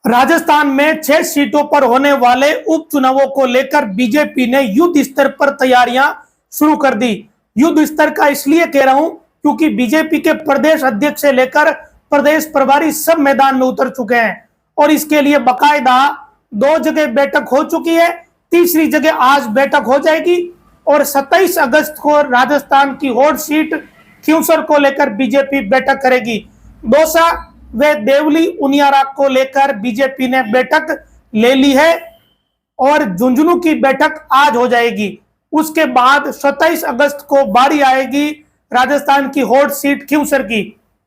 राजस्थान में 6 सीटों पर होने वाले उपचुनावों को लेकर बीजेपी ने युद्ध स्तर पर तैयारियां शुरू कर दी। युद्ध स्तर का इसलिए कह रहा हूं क्योंकि बीजेपी के प्रदेश अध्यक्ष से लेकर प्रदेश प्रभारी सब मैदान में उतर चुके हैं और इसके लिए बकायदा 2 जगह बैठक हो चुकी है। तीसरी जगह आज बैठक हो जाएगी और 27 अगस्त को राजस्थान की हॉट सीट खींवसर को लेकर बीजेपी बैठक करेगी। दौसा व देवली उनियारा को लेकर बीजेपी ने बैठक ले ली है और झुंझुनू की बैठक आज हो जाएगी। उसके बाद 27 अगस्त को बारी आएगी राजस्थान की हॉट सीट खींवसर की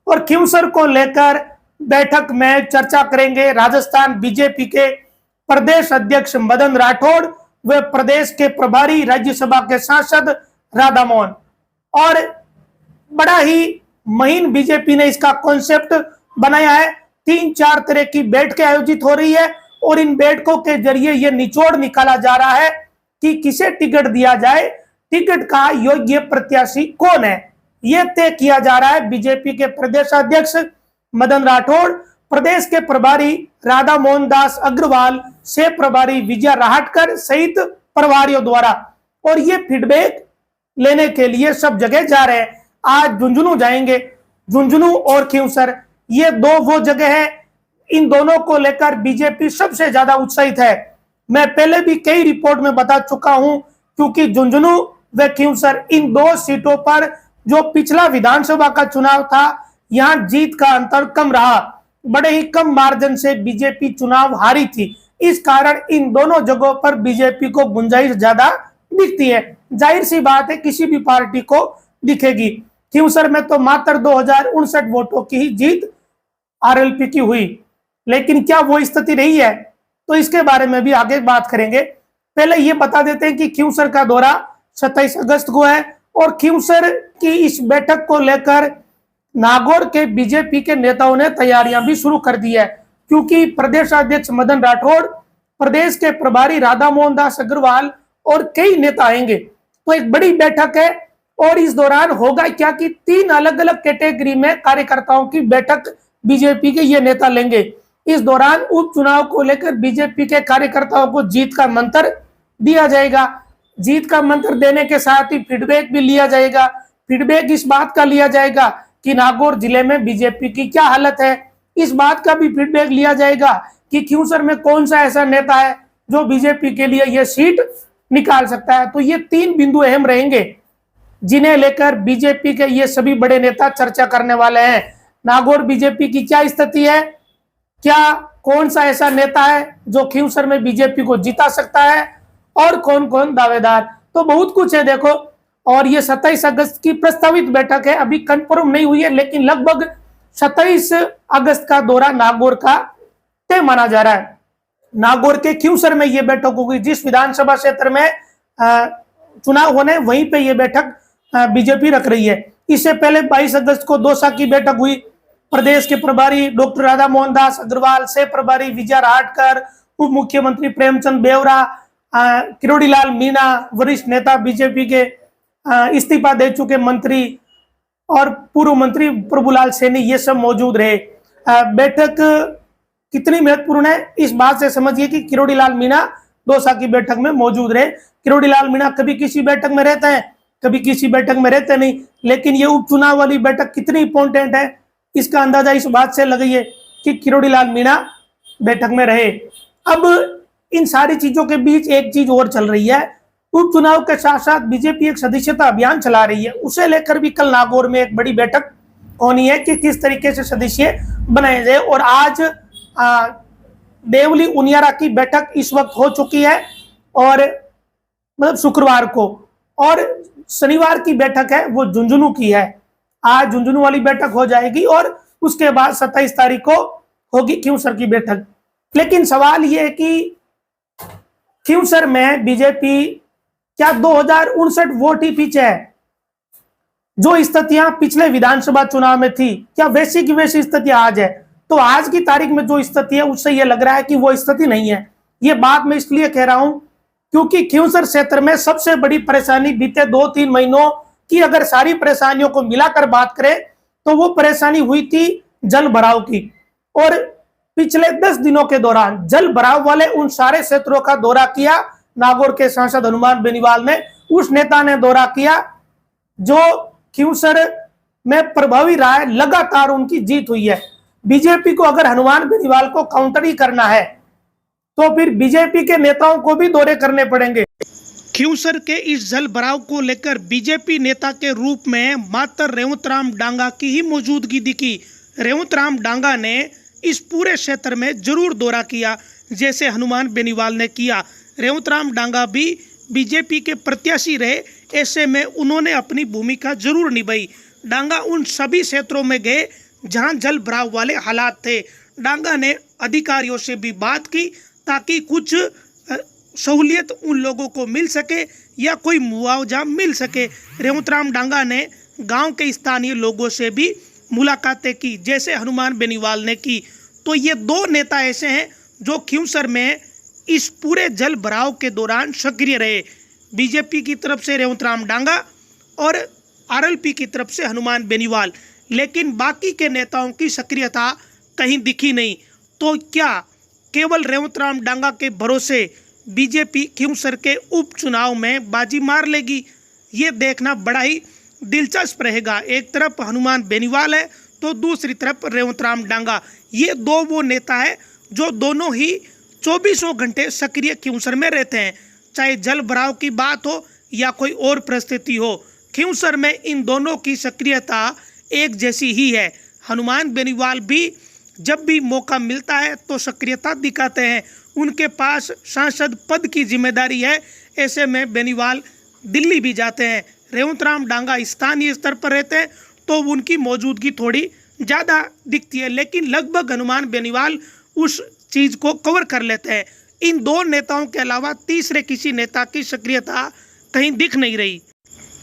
और खींवसर को लेकर बैठक में चर्चा करेंगे राजस्थान बीजेपी के प्रदेश अध्यक्ष मदन राठौड़ व प्रदेश के प्रभारी राज्यसभा के सांसद राधा मोहन। और बड़ा ही महीन बीजेपी ने इसका कॉन्सेप्ट बनाया है। 3-4 तरह की बैठकें आयोजित हो रही है और इन बैठकों के जरिए यह निचोड़ निकाला जा रहा है कि किसे टिकट दिया जाए, टिकट का योग्य प्रत्याशी कौन है, यह तय किया जा रहा है बीजेपी के प्रदेश अध्यक्ष मदन राठौड़, प्रदेश के प्रभारी राधा मोहन दास अग्रवाल, से प्रभारी विजय राहटकर सहित प्रभारियों द्वारा। और ये फीडबैक लेने के लिए सब जगह जा रहे हैं। आज झुंझुनू जाएंगे। झुंझुनू और खींवसर ये 2 वो जगह है, इन दोनों को लेकर बीजेपी सबसे ज्यादा उत्साहित है। मैं पहले भी कई रिपोर्ट में बता चुका हूं क्योंकि झुंझुनू व खींवसर इन 2 सीटों पर जो पिछला विधानसभा का चुनाव था, यहां जीत का अंतर कम रहा। बड़े ही कम मार्जिन से बीजेपी चुनाव हारी थी। इस कारण इन दोनों जगहों पर बीजेपी को गुंजाइश ज्यादा दिखती है। जाहिर सी बात है किसी भी पार्टी को दिखेगी। खींवसर में तो मात्र 2059 वोटों की ही जीत आरएलपी की हुई, लेकिन क्या वो स्थिति रही है, तो इसके बारे में भी आगे बात करेंगे। पहले ये बता देते हैं कि खींवसर का दौरा 27 अगस्त को है और खींवसर की इस बैठक को लेकर नागौर के बीजेपी के नेताओं ने तैयारियां भी शुरू कर दी है क्योंकि प्रदेश अध्यक्ष मदन राठौड़, प्रदेश के प्रभारी राधा मोहन दास अग्रवाल और कई नेता आएंगे। तो एक बड़ी बैठक है और इस दौरान होगा क्या कि 3 अलग अलग कैटेगरी में कार्यकर्ताओं की बैठक बीजेपी के ये नेता लेंगे। इस दौरान उपचुनाव को लेकर बीजेपी के कार्यकर्ताओं को जीत का मंत्र दिया जाएगा। जीत का मंत्र देने के साथ ही फीडबैक भी लिया जाएगा। फीडबैक इस बात का लिया जाएगा कि नागौर जिले में बीजेपी की क्या हालत है। इस बात का भी फीडबैक लिया जाएगा कि खींवसर में कौन सा ऐसा नेता है जो बीजेपी के लिए यह सीट निकाल सकता है। तो ये 3 बिंदु अहम रहेंगे जिन्हें लेकर बीजेपी के ये सभी बड़े नेता चर्चा करने वाले हैं। नागौर बीजेपी की क्या स्थिति है, क्या कौन सा ऐसा नेता है जो खींवसर में बीजेपी को जिता सकता है और कौन कौन दावेदार, तो बहुत कुछ है देखो। और ये 27 अगस्त की प्रस्तावित बैठक है, अभी कंफर्म नहीं हुई है, लेकिन लगभग 27 अगस्त का दौरा नागौर का तय माना जा रहा है। नागौर के खींवसर में ये बैठक होगी। जिस विधानसभा क्षेत्र में चुनाव होने वहीं पे ये बैठक बीजेपी रख रही है। इससे पहले 22 अगस्त को दौसा की बैठक हुई। प्रदेश के प्रभारी डॉक्टर राधा मोहन दास अग्रवाल, से प्रभारी विजय राहटकर, उप मुख्यमंत्री प्रेमचंद बेवरा, किरोड़ी लाल मीणा, वरिष्ठ नेता बीजेपी के इस्तीफा दे चुके मंत्री और पूर्व मंत्री प्रभुलाल सैनी, ये सब मौजूद रहे। बैठक कितनी महत्वपूर्ण है इस बात से समझिए कि किरोड़ी लाल मीणा दौसा की बैठक में मौजूद रहे। किरोड़ी लाल मीणा कभी किसी बैठक में रहते हैं, कभी किसी बैठक में रहते नहीं, लेकिन ये उपचुनाव वाली बैठक कितनी इंपॉर्टेंट है इसका अंदाजा इस बात से लगाइए कि किरोड़ी लाल मीणा बैठक में रहे। अब इन सारी चीजों के बीच एक चीज और चल रही है। उपचुनाव के साथ साथ बीजेपी एक सदस्यता अभियान चला रही है, उसे लेकर भी कल नागौर में एक बड़ी बैठक होनी है कि किस तरीके से सदस्य बनाए जाए। और आज देवली उनियारा की बैठक इस वक्त हो चुकी है और मतलब शुक्रवार को, और शनिवार की बैठक है वो झुंझुनू की है। आज झुंझुनू वाली बैठक हो जाएगी और उसके बाद 27 तारीख को होगी खींवसर की बैठक। लेकिन सवाल ये है कि खींवसर में बीजेपी क्या 2059 वोट ही पीछे है? जो स्थितियां पिछले विधानसभा चुनाव में थी, क्या वैसी की वैसी स्थितियां आज है? तो आज की तारीख में जो स्थिति है उससे यह लग रहा है कि वो स्थिति नहीं है। ये बात मैं इसलिए कह रहा हूं क्योंकि खींवसर क्षेत्र में सबसे बड़ी परेशानी बीते 2-3 महीनों की अगर सारी परेशानियों को मिलाकर बात करें तो वो परेशानी हुई थी जल भराव की। और पिछले 10 दिनों के दौरान जल भराव वाले उन सारे क्षेत्रों का दौरा किया। नागौर के सांसद हनुमान बेनीवाल ने, उस नेता ने दौरा किया जो खींवसर में प्रभावी रहा है, लगातार उनकी जीत हुई है। बीजेपी को अगर हनुमान बेनीवाल को काउंटर ही करना है तो फिर बीजेपी के नेताओं को भी दौरे करने पड़ेंगे। खींवसर के इस जल भराव को लेकर बीजेपी नेता के रूप में मात्र रेवंतराम डांगा की ही मौजूदगी दिखी। रेवंतराम डांगा ने इस पूरे क्षेत्र में जरूर दौरा किया जैसे हनुमान बेनीवाल ने किया। रेवंतराम डांगा भी बीजेपी के प्रत्याशी रहे, ऐसे में उन्होंने अपनी भूमिका जरूर निभाई। डांगा उन सभी क्षेत्रों में गए जहां जल भराव वाले हालात थे। डांगा ने अधिकारियों से भी बात की ताकि कुछ सहूलियत उन लोगों को मिल सके या कोई मुआवजा मिल सके। रेवंतराम डांगा ने गांव के स्थानीय लोगों से भी मुलाकातें की जैसे हनुमान बेनीवाल ने की। तो ये दो नेता ऐसे हैं जो खींवसर में इस पूरे जल भराव के दौरान सक्रिय रहे। बीजेपी की तरफ से रेवंतराम डांगा और आरएलपी की तरफ से हनुमान बेनीवाल, लेकिन बाकी के नेताओं की सक्रियता कहीं दिखी नहीं। तो क्या केवल रेवंतराम डांगा के भरोसे बीजेपी खींवसर के उपचुनाव में बाजी मार लेगी? ये देखना बड़ा ही दिलचस्प रहेगा। एक तरफ हनुमान बेनीवाल है तो दूसरी तरफ रेवंतराम डांगा। ये दो वो नेता है जो दोनों ही 24 घंटे सक्रिय खींवसर में रहते हैं, चाहे जल भराव की बात हो या कोई और परिस्थिति हो। खींवसर में इन दोनों की सक्रियता एक जैसी ही है। हनुमान बेनीवाल भी जब भी मौका मिलता है तो सक्रियता दिखाते हैं। उनके पास सांसद पद की जिम्मेदारी है, ऐसे में बेनीवाल दिल्ली भी जाते हैं। रेवंतराम डांगा स्थानीय स्तर पर रहते हैं तो उनकी मौजूदगी थोड़ी ज़्यादा दिखती है, लेकिन लगभग हनुमान बेनीवाल उस चीज़ को कवर कर लेते हैं। इन दो नेताओं के अलावा तीसरे किसी नेता की सक्रियता कहीं दिख नहीं रही।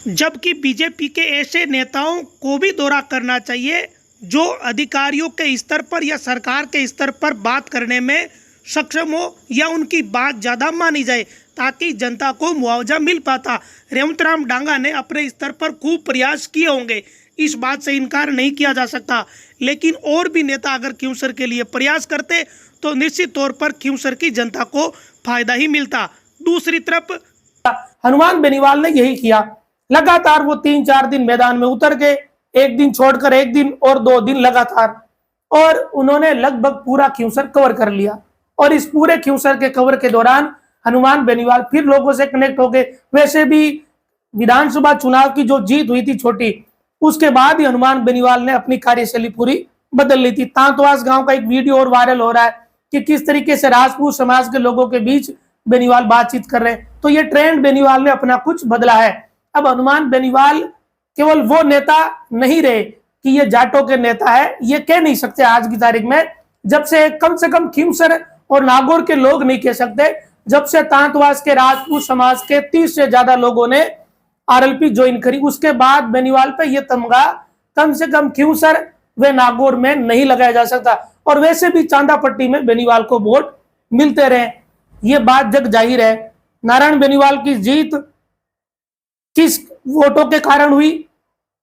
जबकि बीजेपी के ऐसे नेताओं को भी दौरा करना चाहिए जो अधिकारियों के स्तर पर या सरकार के स्तर पर बात करने में सक्षम हो या उनकी बात ज़्यादा मानी जाए ताकि जनता को मुआवजा मिल पाता। रेवंतराम डांगा ने अपने स्तर पर खूब प्रयास किए होंगे, इस बात से इनकार नहीं किया जा सकता, लेकिन और भी नेता अगर खींवसर के लिए प्रयास करते तो निश्चित तौर पर खींवसर की जनता को फायदा ही मिलता। दूसरी तरफ हनुमान बेनीवाल ने यही किया। लगातार वो 3-4 दिन मैदान में उतर गए, एक दिन छोड़कर एक दिन और 2 दिन लगातार, और उन्होंने लगभग पूरा खींवसर कवर कर लिया। और इस पूरे खींवसर के कवर के दौरान हनुमान बेनीवाल फिर लोगों से कनेक्ट हो गए। वैसे भी विधानसभा चुनाव की जो जीत हुई थी छोटी, उसके बाद ही हनुमान बेनीवाल ने अपनी कार्यशैली पूरी बदल ली थी। तांतवास गांव का एक वीडियो और वायरल हो रहा है कि किस तरीके से राजपूत समाज के लोगों के बीच बेनीवाल बातचीत कर रहे हैं। तो ये ट्रेंड बेनीवाल ने अपना कुछ बदला है। अब हनुमान बेनीवाल केवल वो नेता नहीं रहे कि ये जाटों के नेता है, ये कह नहीं सकते आज की तारीख में। जब से कम खींवसर और नागौर के लोग नहीं कह सकते, जब से तांतवास के राजपूत समाज के 30 से ज्यादा लोगों ने आरएलपी ज्वाइन करी, उसके बाद बेनीवाल पे ये तमगा कम से कम खींवसर व नागौर में नहीं लगाया जा सकता। और वैसे भी चांदापट्टी में बेनीवाल को वोट मिलते रहे, ये बात जग जाहिर है। नारायण बेनीवाल की जीत किस वोटों के कारण हुई,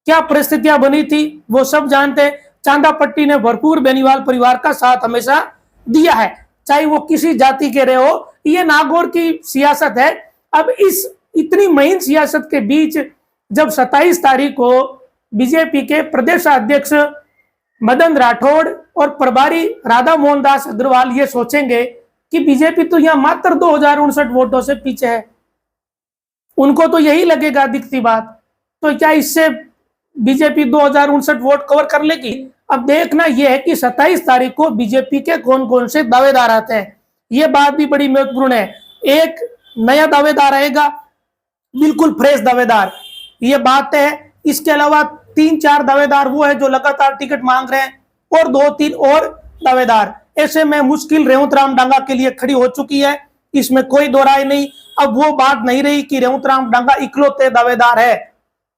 क्या परिस्थितियां बनी थी, वो सब जानते हैं। चांदापट्टी ने भरपूर बेनीवाल परिवार का साथ हमेशा दिया है, चाहे वो किसी जाति के रहे हो। ये नागौर की सियासत है। अब इस इतनी महीन सियासत के बीच जब 27 तारीख को बीजेपी के प्रदेश अध्यक्ष मदन राठौड़ और प्रभारी राधा मोहन दास अग्रवाल ये सोचेंगे कि बीजेपी तो यहां मात्र 2059 वोटों से पीछे है, उनको तो यही लगेगा दिखती बात, तो क्या इससे बीजेपी 2059 वोट कवर कर लेगी? अब देखना यह है कि 27 तारीख को बीजेपी के कौन कौन से दावेदार आते हैं। ये बात भी बड़ी महत्वपूर्ण है। एक नया दावेदार आएगा, बिल्कुल फ्रेश दावेदार, ये बात है। इसके अलावा 3-4 दावेदार वो है जो लगातार टिकट मांग रहे हैं, और 2-3 और दावेदार। ऐसे में मुश्किल रेवंतराम डांगा के लिए खड़ी हो चुकी है, इसमें कोई दो राय नहीं। अब वो बात नहीं रही कि रेवंतराम डांगा इकलौते दावेदार है,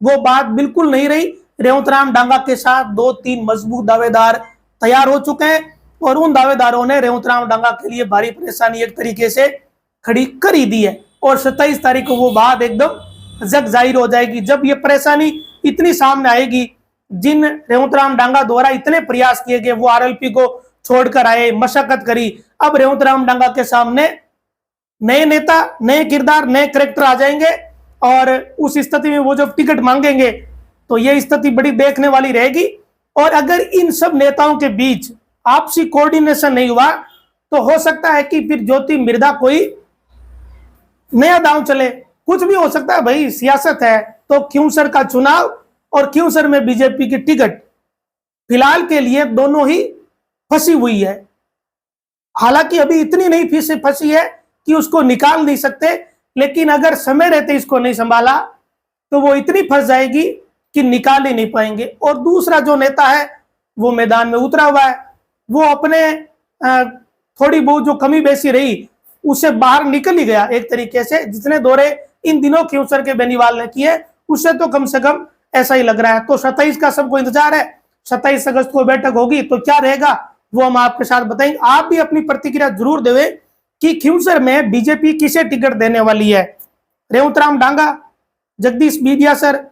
वो बात बिल्कुल नहीं रही। रेवंतराम डांगा के साथ 2-3 मजबूत दावेदार तैयार हो चुके हैं, और उन दावेदारों ने रेवंतराम डांगा के लिए भारी परेशानी एक तरीके से खड़ी कर ही दी है। और 27 तारीख को वो बात एकदम जग जाहिर हो जाएगी, जब ये परेशानी इतनी सामने आएगी। जिन रेवंतराम डांगा द्वारा इतने प्रयास किए गए वो आरएलपी को छोड़कर आए, मशक्कत करी। अब रेवंत राम डांगा के सामने नए नेता, नए किरदार, नए करेक्टर आ जाएंगे और उस स्थिति में वो जब टिकट मांगेंगे तो ये स्थिति बड़ी देखने वाली रहेगी। और अगर इन सब नेताओं के बीच आपसी कोऑर्डिनेशन नहीं हुआ तो हो सकता है कि फिर ज्योति मिर्धा कोई नया दांव चले। कुछ भी हो सकता है भाई, सियासत है। तो क्यूंसर का चुनाव और क्यूंसर में बीजेपी की टिकट फिलहाल के लिए दोनों ही फंसी हुई है। हालांकि अभी इतनी नहीं फंसी है कि उसको निकाल नहीं सकते, लेकिन अगर समय रहते इसको नहीं संभाला तो वो इतनी फंस जाएगी कि निकाल ही नहीं पाएंगे। और दूसरा जो नेता है वो मैदान में उतरा हुआ है, वो अपने थोड़ी बहुत जो कमी बेसी रही उससे बाहर निकल ही गया एक तरीके से। जितने दौरे इन दिनों क्यूंसर के बेनीवाल ने किए उससे तो कम से कम ऐसा ही लग रहा है। तो 27 का सबको इंतजार है, 27 अगस्त को बैठक होगी तो क्या रहेगा वो हम आपके साथ बताएंगे। आप भी अपनी प्रतिक्रिया जरूर देवें कि क्यूंसर में बीजेपी किसे टिकट देने वाली है, रेवंत राम डांगा, जगदीश बिडियासर,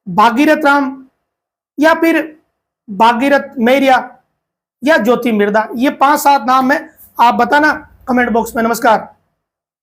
भागीरथ राम या फिर भागीरथ मेहरिया या ज्योति मिर्धा। ये 5-7 नाम है, आप बताना कमेंट बॉक्स में। नमस्कार।